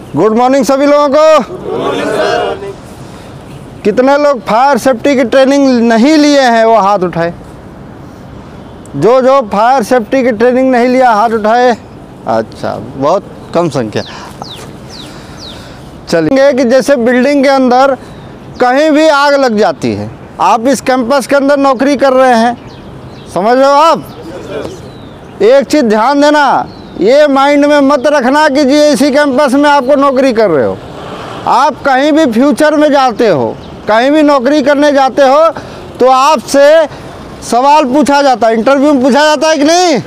Good morning सभी लोगों को। कितने लोग फायर सेफ्टी की ट्रेनिंग नहीं लिए हैं वो हाथ उठाए। जो फायर सेफ्टी की ट्रेनिंग नहीं लिया हाथ उठाए। अच्छा, बहुत कम संख्या। चलिए कि जैसे बिल्डिंग के अंदर कहीं भी आग लग जाती है, आप इस कैंपस के अंदर नौकरी कर रहे हैं, समझ रहे हो आप। एक चीज़ ध्यान देना, ये माइंड में मत रखना कि जी इसी कैंपस में आपको नौकरी कर रहे हो। आप कहीं भी फ्यूचर में जाते हो, कहीं भी नौकरी करने जाते हो तो आपसे सवाल पूछा जाता है, इंटरव्यू में पूछा जाता है कि नहीं।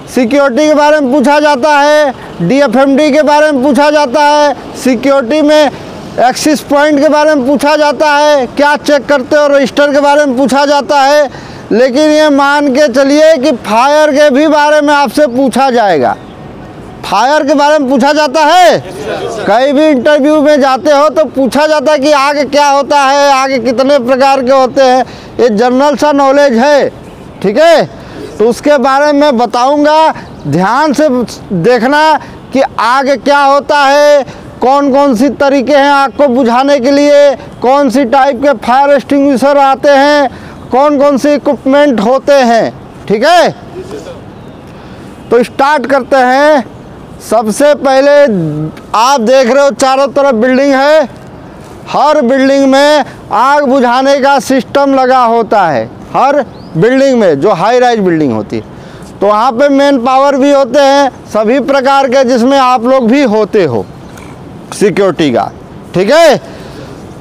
सिक्योरिटी के बारे में पूछा जाता है, DFMD के बारे में पूछा जाता है, सिक्योरिटी में एक्सेस पॉइंट के बारे में पूछा जाता है, क्या चेक करते हो रजिस्टर के बारे में पूछा जाता है। लेकिन ये मान के चलिए कि फायर के भी बारे में आपसे पूछा जाएगा। फायर के बारे में पूछा जाता है। कहीं भी इंटरव्यू में जाते हो तो पूछा जाता है कि आग क्या होता है, आग कितने प्रकार के होते हैं। ये जनरल सा नॉलेज है, ठीक है। तो उसके बारे में बताऊंगा, ध्यान से देखना कि आग क्या होता है, कौन कौन सी तरीके हैं आग को बुझाने के लिए, कौन सी टाइप के फायर एक्सटिंग्विशर आते हैं, कौन कौन से इक्विपमेंट होते हैं, ठीक है। तो स्टार्ट करते हैं। सबसे पहले आप देख रहे हो चारों तरफ बिल्डिंग है। हर बिल्डिंग में आग बुझाने का सिस्टम लगा होता है, हर बिल्डिंग में जो हाई राइज बिल्डिंग होती है। तो वहाँ पे मेन पावर भी होते हैं सभी प्रकार के, जिसमें आप लोग भी होते हो सिक्योरिटी का, ठीक है।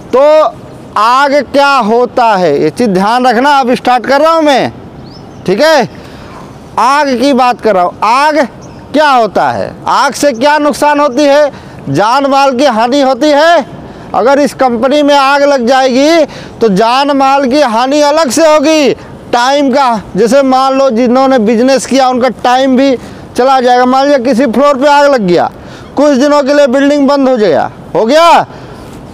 तो आग क्या होता है ये चीज़ ध्यान रखना। अब स्टार्ट कर रहा हूँ मैं, ठीक है। आग की बात कर रहा हूँ। आग क्या होता है, आग से क्या नुकसान होती है, जान माल की हानि होती है। अगर इस कंपनी में आग लग जाएगी तो जान माल की हानि अलग से होगी। टाइम का, जैसे मान लो जिन्होंने बिजनेस किया उनका टाइम भी चला जाएगा। मान लीजिए किसी फ्लोर पे आग लग गया, कुछ दिनों के लिए बिल्डिंग बंद हो गया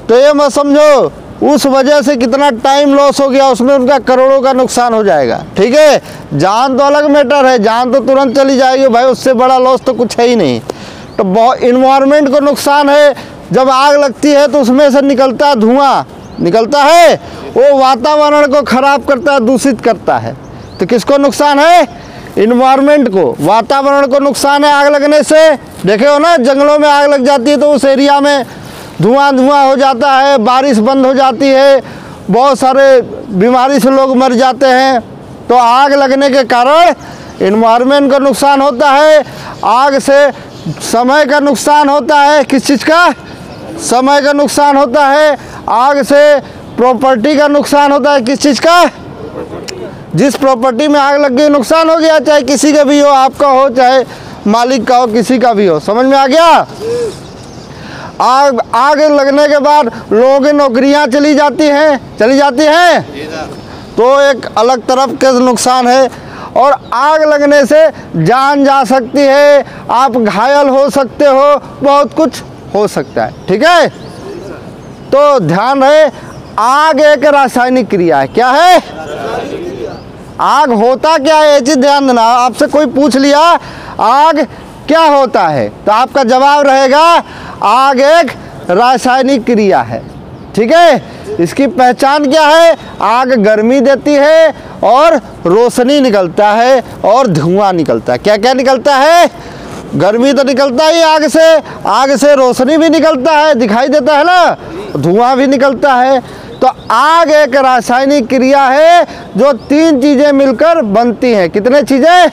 तो ये मत समझो उस वजह से कितना टाइम लॉस हो गया, उसमें उनका करोड़ों का नुकसान हो जाएगा, ठीक है। जान तो अलग मैटर है, जान तो तुरंत चली जाएगी भाई, उससे बड़ा लॉस तो कुछ है ही नहीं। तो बहुत इन्वायरमेंट को नुकसान है। जब आग लगती है तो उसमें से निकलता धुआं निकलता है, वो वातावरण को खराब करता है, दूषित करता है। तो किसको नुकसान है, इन्वायरमेंट को, वातावरण को नुकसान है आग लगने से। देखे हो ना, जंगलों में आग लग जाती है तो उस एरिया में धुआं हो जाता है, बारिश बंद हो जाती है, बहुत सारे बीमारी से लोग मर जाते हैं। तो आग लगने के कारण इन्वायरमेंट का नुकसान होता है। आग से समय का नुकसान होता है। किस चीज़ का, समय का नुकसान होता है। आग से प्रॉपर्टी का नुकसान होता है। किस चीज़ का, जिस प्रॉपर्टी में आग लग गई नुकसान हो गया, चाहे किसी का भी हो, आपका हो चाहे मालिक का हो, किसी का भी हो। समझ में आ गया। आग लगने के बाद लोगों की नौकरियां चली जाती हैं तो एक अलग तरफ के नुकसान है। और आग लगने से जान जा सकती है, आप घायल हो सकते हो, बहुत कुछ हो सकता है, ठीक है। तो ध्यान रहे, आग एक रासायनिक क्रिया है। क्या है, आग होता क्या है ये चीज़ ध्यान देना। आपसे कोई पूछ लिया आग क्या होता है तो आपका जवाब रहेगा आग एक रासायनिक क्रिया है, ठीक है। इसकी पहचान क्या है, आग गर्मी देती है और रोशनी निकलता है और धुआं निकलता है। क्या क्या निकलता है, गर्मी तो निकलता ही आग से रोशनी भी निकलता है, दिखाई देता है ना, धुआं भी निकलता है। तो आग एक रासायनिक क्रिया है जो 3 चीज़ें मिलकर बनती हैं। कितने चीज़ें,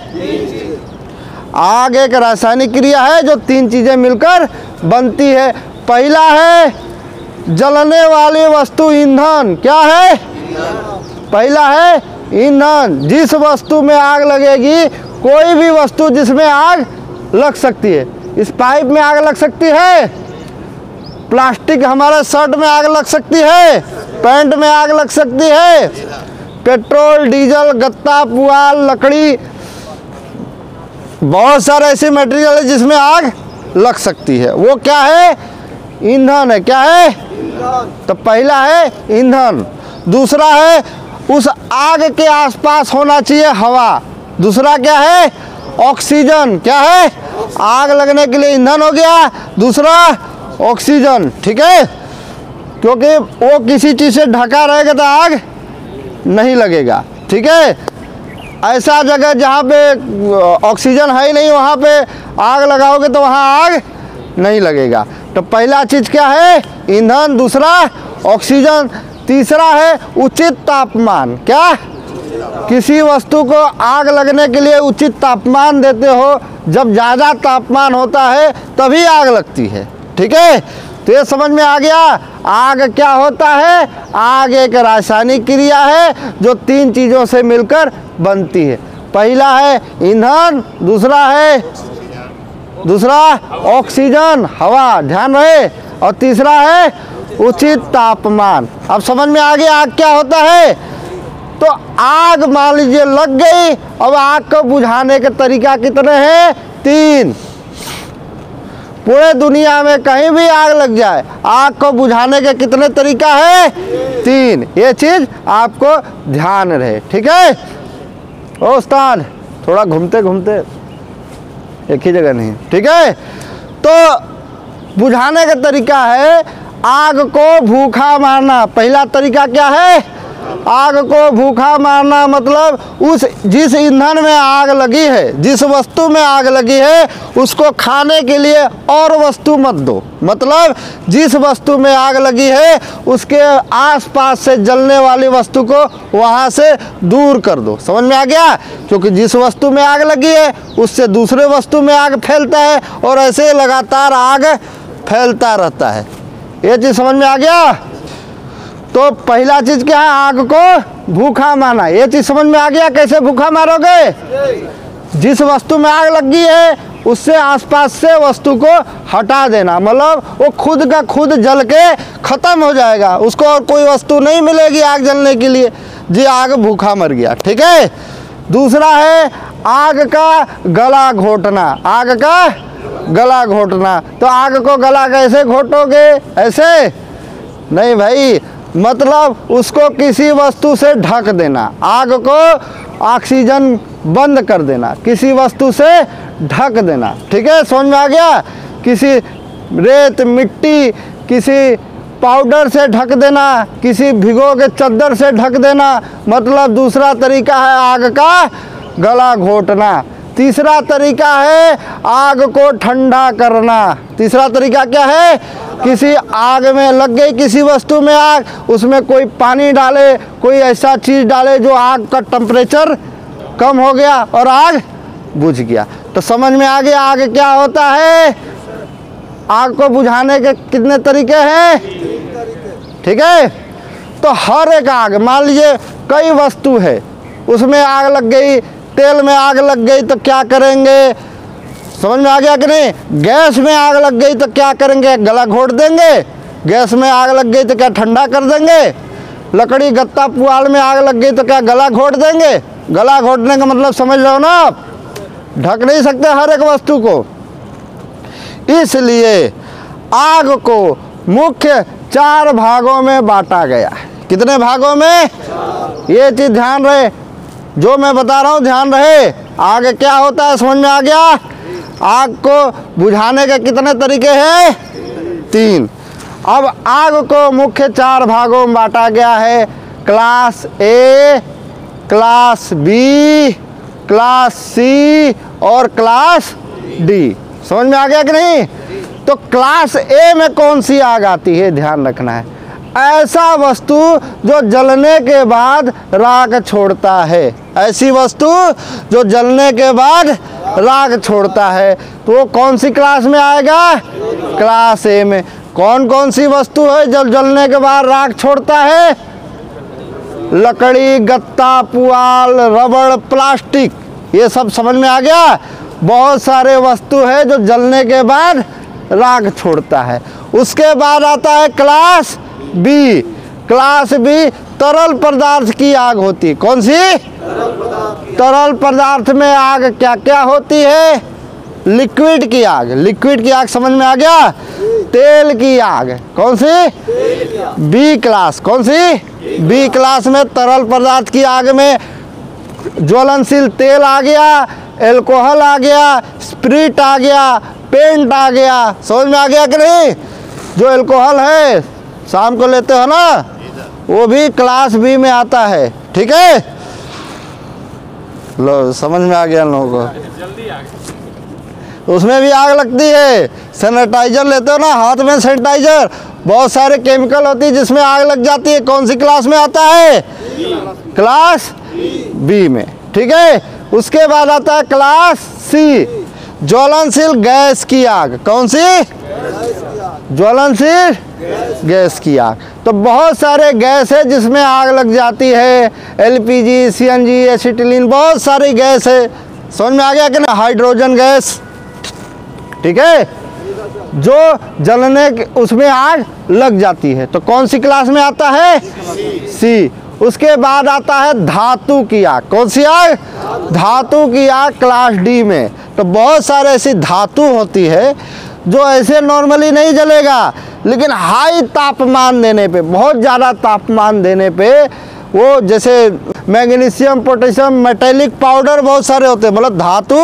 आग एक रासायनिक क्रिया है जो 3 चीज़ें मिलकर बनती है। पहला है जलने वाली वस्तु, ईंधन। क्या है, पहला है ईंधन। जिस वस्तु में आग लगेगी, कोई भी वस्तु जिसमें आग लग सकती है। इस पाइप में आग लग सकती है, प्लास्टिक हमारे शर्ट में आग लग सकती है, पैंट में आग लग सकती है, पेट्रोल डीजल गत्ता पुआल लकड़ी, बहुत सारे ऐसे मटेरियल है जिसमें आग लग सकती है। वो क्या है, ईंधन है। क्या है, तो पहला है ईंधन। दूसरा है उस आग के आसपास होना चाहिए हवा। दूसरा क्या है, ऑक्सीजन। क्या है, आग लगने के लिए ईंधन हो गया। दूसरा ऑक्सीजन, ठीक है, क्योंकि वो किसी चीज़ से ढका रहेगा तो आग नहीं लगेगा, ठीक है। ऐसा जगह जहाँ पे ऑक्सीजन है ही नहीं वहाँ पे आग लगाओगे तो वहाँ आग नहीं लगेगा। तो पहला चीज़ क्या है? ईंधन, दूसरा ऑक्सीजन, तीसरा है उचित तापमान। क्या? किसी वस्तु को आग लगने के लिए उचित तापमान देते हो, जब ज़्यादा तापमान होता है तभी आग लगती है, ठीक है। तो ये समझ में आ गया आग क्या होता है। आग एक रासायनिक क्रिया है जो 3 चीज़ों से मिलकर बनती है। पहला है ईंधन, दूसरा ऑक्सीजन, हवा, ध्यान रहे, और तीसरा है उचित तापमान। अब समझ में आ गया आग क्या होता है। तो आग मान लीजिए लग गई, अब आग को बुझाने के तरीका कितने हैं? 3। पूरे दुनिया में कहीं भी आग लग जाए, आग को बुझाने के कितने तरीका है? 3। ये चीज़ आपको ध्यान रहे, ठीक है। ओ उस्ताद, थोड़ा घूमते घूमते एक ही जगह नहीं, ठीक है। तो बुझाने का तरीका है आग को भूखा मारना। पहला तरीका क्या है? आग को भूखा मारना मतलब जिस ईंधन में आग लगी है, जिस वस्तु में आग लगी है, उसको खाने के लिए और वस्तु मत दो। मतलब जिस वस्तु में आग लगी है उसके आसपास से जलने वाली वस्तु को वहाँ से दूर कर दो। समझ में आ गया? क्योंकि जिस वस्तु में आग लगी है उससे दूसरे वस्तु में आग फैलता है और ऐसे लगातार आग फैलता रहता है। ये चीज़ समझ में आ गया। तो पहला चीज़ क्या है? आग को भूखा मारना। ये चीज़ समझ में आ गया कैसे भूखा मारोगे? जिस वस्तु में आग लगी है उससे आसपास से वस्तु को हटा देना, मतलब वो खुद का खुद जल के ख़त्म हो जाएगा, उसको और कोई वस्तु नहीं मिलेगी आग जलने के लिए, जी आग भूखा मर गया, ठीक है। दूसरा है आग का गला घोटना। आग का गला घोटना, तो आग को गला कैसे घोटोगे? ऐसे नहीं भाई, मतलब उसको किसी वस्तु से ढक देना। आग को ऑक्सीजन बंद कर देना, किसी वस्तु से ढक देना, ठीक है। समझ में आ गया? किसी रेत, मिट्टी, किसी पाउडर से ढक देना, किसी भिगो के चद्दर से ढक देना, मतलब दूसरा तरीका है आग का गला घोटना। तीसरा तरीका है आग को ठंडा करना। तीसरा तरीका क्या है? किसी आग में लग गई, किसी वस्तु में आग, उसमें कोई पानी डाले, कोई ऐसा चीज़ डाले जो आग का टेम्परेचर कम हो गया और आग बुझ गया। तो समझ में आ गया आग क्या होता है। आग को बुझाने के कितने तरीके हैं? ठीक है। तो हर एक आग, मान लीजिए कई वस्तु है, उसमें आग लग गई, तेल में आग लग गई तो क्या करेंगे? समझ में आ गया कि नहीं? गैस में आग लग गई तो क्या करेंगे? गला घोट देंगे। गैस में आग लग गई तो क्या ठंडा कर देंगे? लकड़ी, गत्ता, पुआल में आग लग गई तो क्या गला घोट देंगे? गला घोटने का मतलब समझ लो ना आप, ढक नहीं सकते हर एक वस्तु को। इसलिए आग को मुख्य 4 भागों में बांटा गया। कितने भागों में? ये चीज़ ध्यान रहे, जो मैं बता रहा हूँ ध्यान रहे। आग क्या होता है समझ में आ गया? आग को बुझाने के कितने तरीके हैं? 3। अब आग को मुख्य 4 भागों में बांटा गया है। Class A, class B, class C और क्लास डी। समझ में आ गया कि नहीं? तो क्लास ए में कौन सी आग आती है ध्यान रखना है। ऐसा वस्तु जो जलने के बाद राख छोड़ता है, ऐसी वस्तु जो जलने के बाद राख छोड़ता है, तो वो कौन सी क्लास में आएगा? क्लास ए में। कौन कौन सी वस्तु है जब जलने के बाद राख छोड़ता है? लकड़ी, गत्ता, पुआल, रबड़, प्लास्टिक, ये सब समझ में आ गया। बहुत सारे वस्तु है जो जलने के बाद राख छोड़ता है। उसके बाद आता है क्लास बी। क्लास बी तरल पदार्थ की आग होती है। कौन सी? तरल पदार्थ में आग क्या क्या होती है? लिक्विड की आग। लिक्विड की आग समझ में आ गया। तेल की आग। कौन सी? B class. कौन सी? बी क्लास में तरल पदार्थ की आग में ज्वलनशील तेल आ गया, एल्कोहल आ गया, स्प्रिट आ गया, पेंट आ गया। समझ में आ गया कि नहीं? जो अल्कोहल है शाम को लेते हो ना, वो भी क्लास बी में आता है। ठीक है, लो समझ में आ गया लोगों को। जल्दी आ गया। उसमें भी आग लगती है। सैनिटाइजर लेते हो ना, हाथ में सैनिटाइजर, बहुत सारे केमिकल होती है जिसमें आग लग जाती है। कौन सी क्लास में आता है? क्लास बी में। ठीक है, उसके बाद आता है क्लास सी, ज्वलनशील गैस की आग। कौन सी? ज्वलनशील गैस की आग। तो बहुत सारे गैस है जिसमें आग लग जाती है। एलपीजी, सीएनजी, एसिटिलीन, बहुत सारी गैस है। समझ में आ गया कि ना? Hydrogen gas. ठीक है, जो जलने उसमें आग लग जाती है। तो कौन सी क्लास में आता है? सी। उसके बाद आता है धातु की आग। कौन सी आग? धातु की आग, क्लास डी में। तो बहुत सारे ऐसी धातु होती है जो ऐसे नॉर्मली नहीं जलेगा, लेकिन हाई तापमान देने पे, बहुत ज़्यादा तापमान देने पे वो, जैसे मैग्नीशियम, पोटेशियम, मेटेलिक पाउडर बहुत सारे होते हैं, मतलब धातु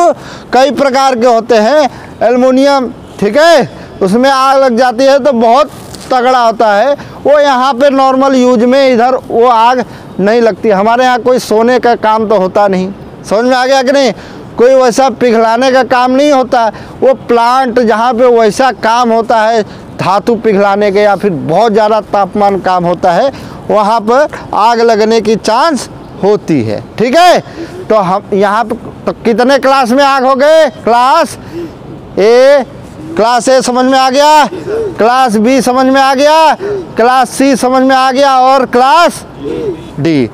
कई प्रकार के होते हैं, एल्युमिनियम। ठीक है, उसमें आग लग जाती है तो बहुत तगड़ा होता है वो। यहाँ पे नॉर्मल यूज में इधर वो आग नहीं लगती। हमारे यहाँ कोई सोने का काम तो होता नहीं। समझ में आ गया कि नहीं? कोई वैसा पिघलाने का काम नहीं होता। वो प्लांट जहाँ पे वैसा काम होता है धातु पिघलाने के, या फिर बहुत ज़्यादा तापमान काम होता है, वहाँ पर आग लगने की चांस होती है। ठीक है, तो हम यहाँ पर तो कितने क्लास में आग हो गए? क्लास ए, क्लास ए समझ में आ गया, क्लास बी समझ में आ गया, क्लास सी समझ में आ गया, और क्लास डी।